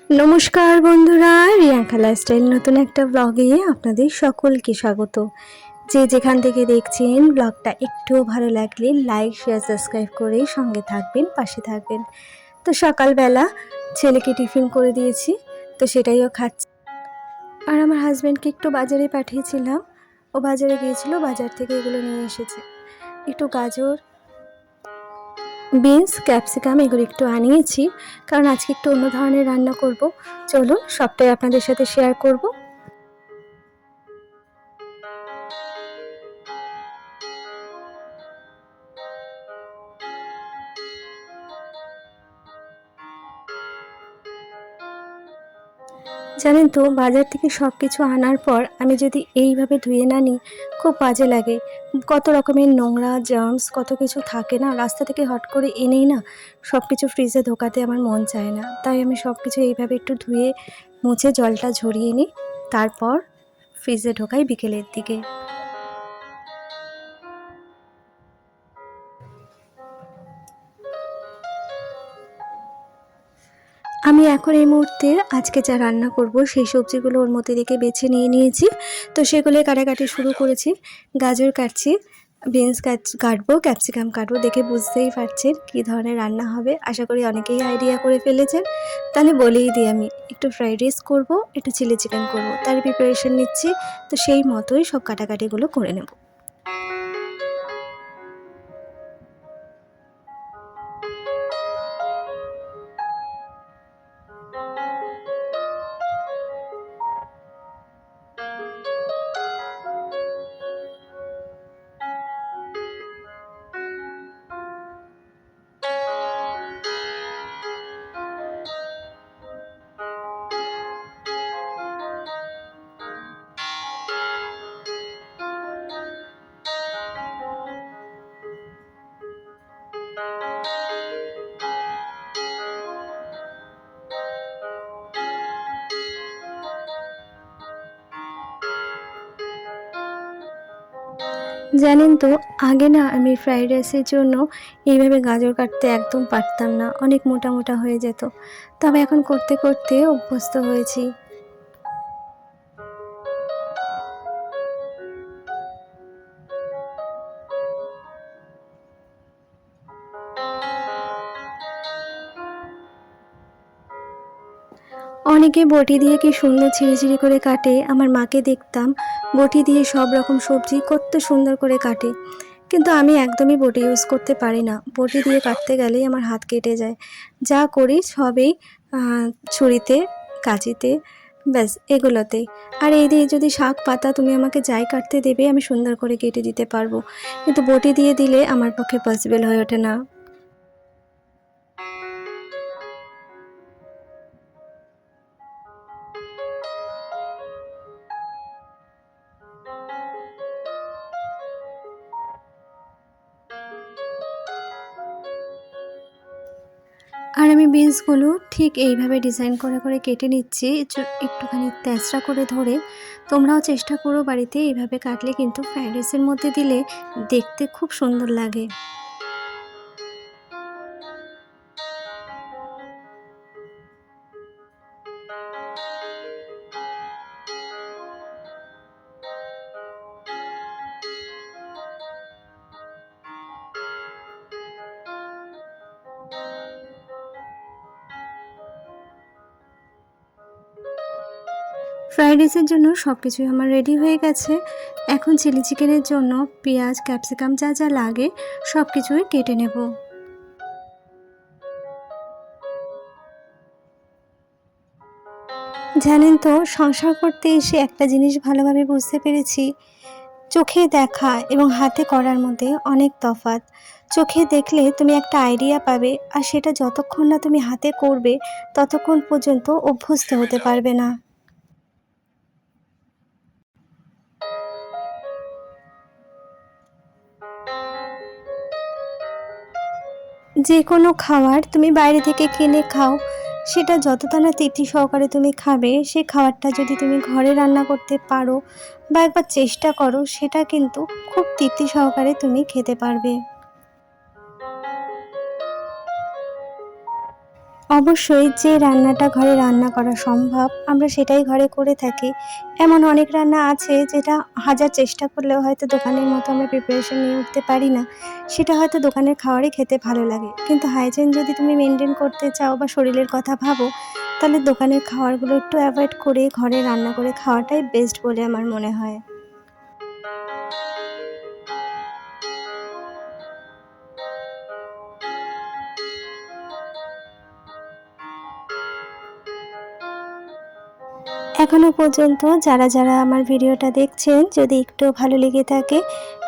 নমস্কার বন্ধুরা, রিয়াঙ্কা লাইফস্টাইল নতুন একটা ব্লগে আপনাদের সকলকে স্বাগত। যে যেখান থেকে দেখছেন ব্লগটা একটুও ভালো লাগলে লাইক শেয়ার সাবস্ক্রাইব করে সঙ্গে থাকবেন, পাশে থাকবেন। তো সকালবেলা ছেলেকে টিফিন করে দিয়েছি, তো সেটাইও খাচ্ছি। আর আমার হাজব্যান্ডকে একটু বাজারে পাঠিয়েছিলাম, ও বাজারে গিয়েছিল, বাজার থেকে এগুলো নিয়ে এসেছে। একটু গাজর, বিনস, ক্যাপসিকাম এগুলো একটু আনিয়েছি, কারণ আজকে একটু অন্য ধরনের রান্না করব। চলুন সবটাই আপনাদের সাথে শেয়ার করব। জানেন তো, বাজার থেকে সব কিছু আনার পর আমি যদি এইভাবে ধুয়ে না নিই, খুব বাজে লাগে। কত রকমের নোংরা জার্মস কত কিছু থাকে না, রাস্তা থেকে হট করে এনেই না সব কিছু ফ্রিজে ঢোকাতে আমার মন চায় না। তাই আমি সব কিছু এইভাবে একটু ধুয়ে মুছে জলটা ঝরিয়ে নিই, তারপর ফ্রিজে ঢোকাই বিকেলের দিকে। আমি এখন এই মুহূর্তে আজকে যা রান্না করব সেই সবজিগুলো ওর মধ্যে থেকে বেছে নিয়েছি। তো সেগুলো কাটাকাটি শুরু করেছি। গাজর কাটছি, বিনস কাটবো, ক্যাপসিকাম কাটবো। দেখে বুঝতেই পারছেন কী ধরনের রান্না হবে। আশা করি অনেকেই আইডিয়া করে ফেলেছেন। তাহলে বলেই দিই, আমি একটু ফ্রাইড রাইস করবো, একটু চিলি চিকেন করবো, তার প্রিপারেশন নিচ্ছি। তো সেই মতোই সব কাটাকাটিগুলো করে নেব। জানেন তো, আগে না আমি ফ্রাইড রাইসের জন্য এইভাবে গাজর কাটতে একদম পারতাম না, অনেক মোটা মোটা হয়ে যেত। তবে এখন করতে করতে অভ্যস্ত হয়েছি। অনেকে বটি দিয়ে কি সুন্দর ঝিরিঝিরি করে কাটে, আমার মাকে দেখতাম বটি দিয়ে সব রকম সবজি কত সুন্দর করে কাটে। কিন্তু আমি একদমই বটি ইউজ করতে পারি না, বটি দিয়ে কাটতে গেলেই আমার হাত কেটে যায়। যা করি সবই ছুরিতে, কাঁচিতে, ব্যাস এগুলোতেই। আর এই দিয়ে যদি শাক পাতা তুমি আমাকে যাই কাটতে দেবে আমি সুন্দর করে কেটে দিতে পারবো, কিন্তু বটি দিয়ে দিলে আমার পক্ষে পসিবল হয়ে ওঠে না। আর আমি বিনসগুলো ঠিক এইভাবে ডিজাইন করে করে কেটে নিচ্ছি, একটুখানি তেঁচড়া করে ধরে। তোমরাও চেষ্টা করো বাড়িতে, এইভাবে কাটলে কিন্তু ফ্রাইড রাইসের মধ্যে দিলে দেখতে খুব সুন্দর লাগে। ফ্রাইড রাইসের জন্য সব কিছুই আমার রেডি হয়ে গেছে। এখন চিলি চিকেনের জন্য পেঁয়াজ, ক্যাপসিকাম যা যা লাগে সব কিছুই কেটে নেব। জানেন তো, সংসার করতে এসে একটা জিনিস ভালোভাবে বুঝতে পেরেছি, চোখে দেখা এবং হাতে করার মধ্যে অনেক তফাৎ। চোখে দেখলে তুমি একটা আইডিয়া পাবে, আর সেটা যতক্ষণ না তুমি হাতে করবে ততক্ষণ পর্যন্ত অভ্যস্ত হতে পারবে না। যে কোনো খাবার তুমি বাইরে থেকে কিনে খাও, সেটা যতটা না তৃপ্তি সহকারে তুমি খাবে, সেই খাবারটা যদি তুমি ঘরে রান্না করতে পারো বা একবার চেষ্টা করো, সেটা কিন্তু খুব তৃপ্তি সহকারে তুমি খেতে পারবে। অবশ্যই যে রান্নাটা ঘরে রান্না করা সম্ভব আমরা সেটাই ঘরে করে থাকি। এমন অনেক রান্না আছে যেটা হাজার চেষ্টা করলেও হয়তো দোকানের মতো আমরা প্রিপারেশন নিয়ে উঠতে পারি না। সেটা হয়তো দোকানের খাবারই খেতে ভালো লাগে। কিন্তু হাইজিন যদি তুমি মেইনটেইন করতে চাও বা শরীরের কথা ভাবো, তাহলে দোকানের খাবারগুলো একটু অ্যাভয়েড করে ঘরে রান্না করে খাওয়াটাই বেস্ট বলে আমার মনে হয়। এখনও পর্যন্ত যারা আমার ভিডিওটা দেখছেন, যদি একটু ভালো লেগে থাকে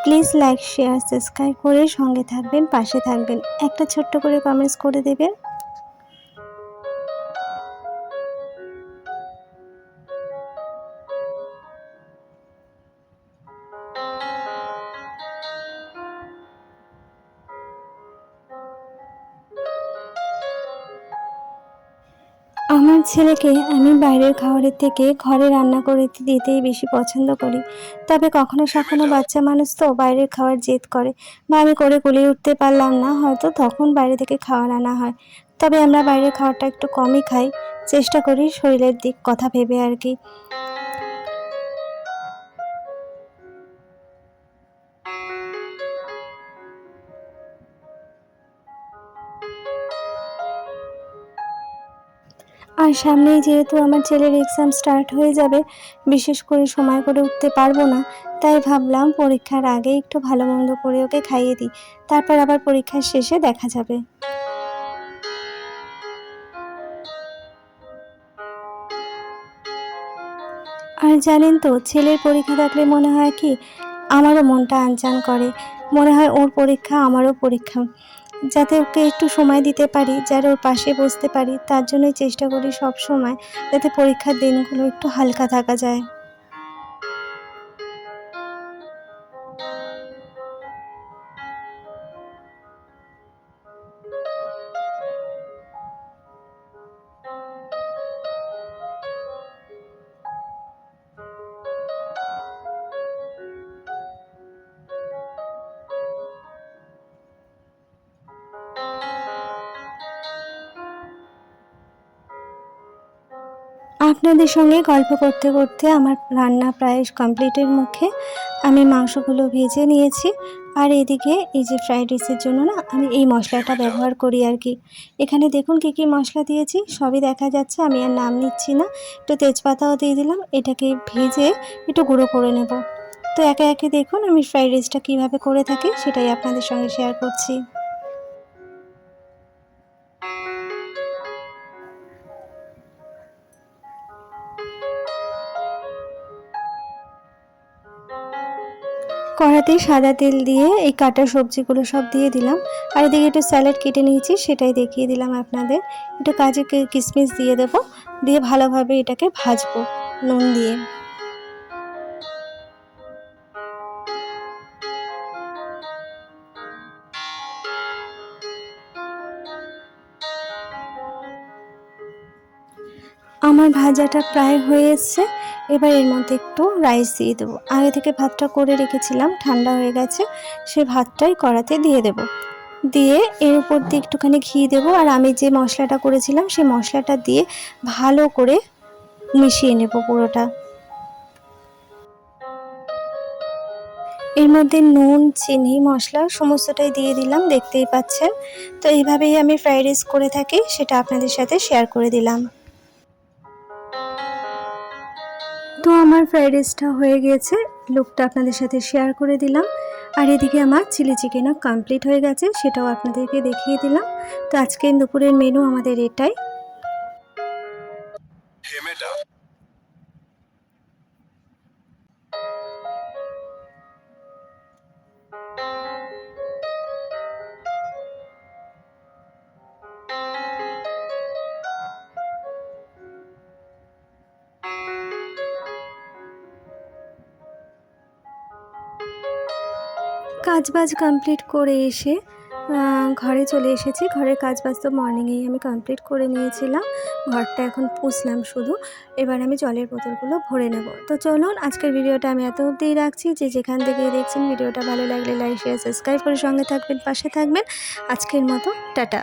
প্লিজ লাইক, শেয়ার, সাবস্ক্রাইব করে সঙ্গে থাকবেন, পাশে থাকবেন। একটা ছোট্ট করে কমেন্টস করে দেবেন। আমার ছেলেকে আমি বাইরের খাবারের থেকে ঘরে রান্না করে দিতেই বেশি পছন্দ করি। তবে কখনো বাচ্চা মানুষ তো বাইরের খাবার জেদ করে বা আমি করে কুলিয়ে উঠতে পারলাম না, হয়তো তখন বাইরে থেকে খাবার আনা হয়। তবে আমরা বাইরের খাবারটা একটু কমই খাই, চেষ্টা করি শরীরের দিক কথা ভেবে আর কি। আর সামনেই যেহেতু আমার ছেলের এক্সাম স্টার্ট হয়ে যাবে, বিশেষ করে সময় করে উঠতে পারবো না, তাই ভাবলাম পরীক্ষার আগে একটু ভালো মন্দ করে ওকে খাইয়ে দিই, তারপর আবার পরীক্ষার শেষে দেখা যাবে। আর জানেন তো, ছেলের পরীক্ষা থাকলে মনে হয় কি আমারও মনটা আনচান করে, মনে হয় ওর পরীক্ষা আমারও পরীক্ষা, যাতে ওকে একটু সময় দিতে পারি, যাতে ওর পাশে বসতে পারি, তার জন্যই চেষ্টা করি সব সময় যাতে পরীক্ষার দিনগুলো একটু হালকা থাকা যায়। আপনাদের সঙ্গে গল্প করতে করতে আমার রান্না প্রায় কমপ্লিটের মুখে। আমি মাংসগুলো ভেজে নিয়েছি। আর এদিকে এই যে ফ্রাইড রাইসের জন্য না আমি এই মশলাটা ব্যবহার করি আর কি। এখানে দেখুন কী কী মশলা দিয়েছি, সবই দেখা যাচ্ছে, আমি আর নাম নিচ্ছি না। একটু তেজপাতাও দিয়ে দিলাম, এটাকে ভেজে একটু গুঁড়ো করে নেব। তো একে একে দেখুন আমি ফ্রাইড রাইসটা কীভাবে করে থাকি সেটাই আপনাদের সঙ্গে শেয়ার করছি। কড়াতে সাদা তেল দিয়ে এই কাটা সবজিগুলো সব দিয়ে দিলাম। আর এদিকে একটু স্যালাড কেটে নিয়েছি, সেটাই দেখিয়ে দিলাম আপনাদের। একটু কাজু কিশমিশ দিয়ে দেবো, দিয়ে ভালোভাবে এটাকে ভাজবো নুন দিয়ে। আমার ভাজাটা প্রায় হয়ে এসছে। এবার এর মধ্যে একটু রাইস দিয়ে দেবো। আগে থেকে ভাতটা করে রেখেছিলাম, ঠান্ডা হয়ে গেছে, সে ভাতটাই কড়াতে দিয়ে দেবো। দিয়ে এর উপর দিয়ে একটুখানি ঘি দেবো, আর আমি যে মশলাটা করেছিলাম সেই মশলাটা দিয়ে ভালো করে মিশিয়ে নেব পুরোটা। এর মধ্যে নুন, চিনি, মশলা সমস্তটাই দিয়ে দিলাম, দেখতেই পাচ্ছেন। তো এইভাবেই আমি ফ্রাইড রাইস করে থাকি, সেটা আপনাদের সাথে শেয়ার করে দিলাম। তো আমার ফ্রাইড রাইসটা হয়ে গিয়েছে, লুকটা আপনাদের সাথে শেয়ার করে দিলাম। আর এদিকে আমার চিলি চিকেনও কমপ্লিট হয়ে গেছে, সেটাও আপনাদেরকে দেখিয়ে দিলাম। তো আজকের দুপুরের মেনু আমাদের এটাই। কাজবাজ কমপ্লিট করে এসে ঘরে চলে এসেছি। ঘরের কাজবাজ তো মর্নিংয়েই আমি কমপ্লিট করে নিয়েছিলাম। ঘরটা এখন পুছলাম শুধু। এবার আমি জলের বোতলগুলো ভরে নেব। তো চলুন আজকের ভিডিওটা আমি এত অবধিই রাখছি। যে যেখান থেকে দেখছেন ভিডিওটা ভালো লাগলে লাইক, শেয়ার, সাবস্ক্রাইব করে সঙ্গে থাকবেন, পাশে থাকবেন। আজকের মতো টাটা।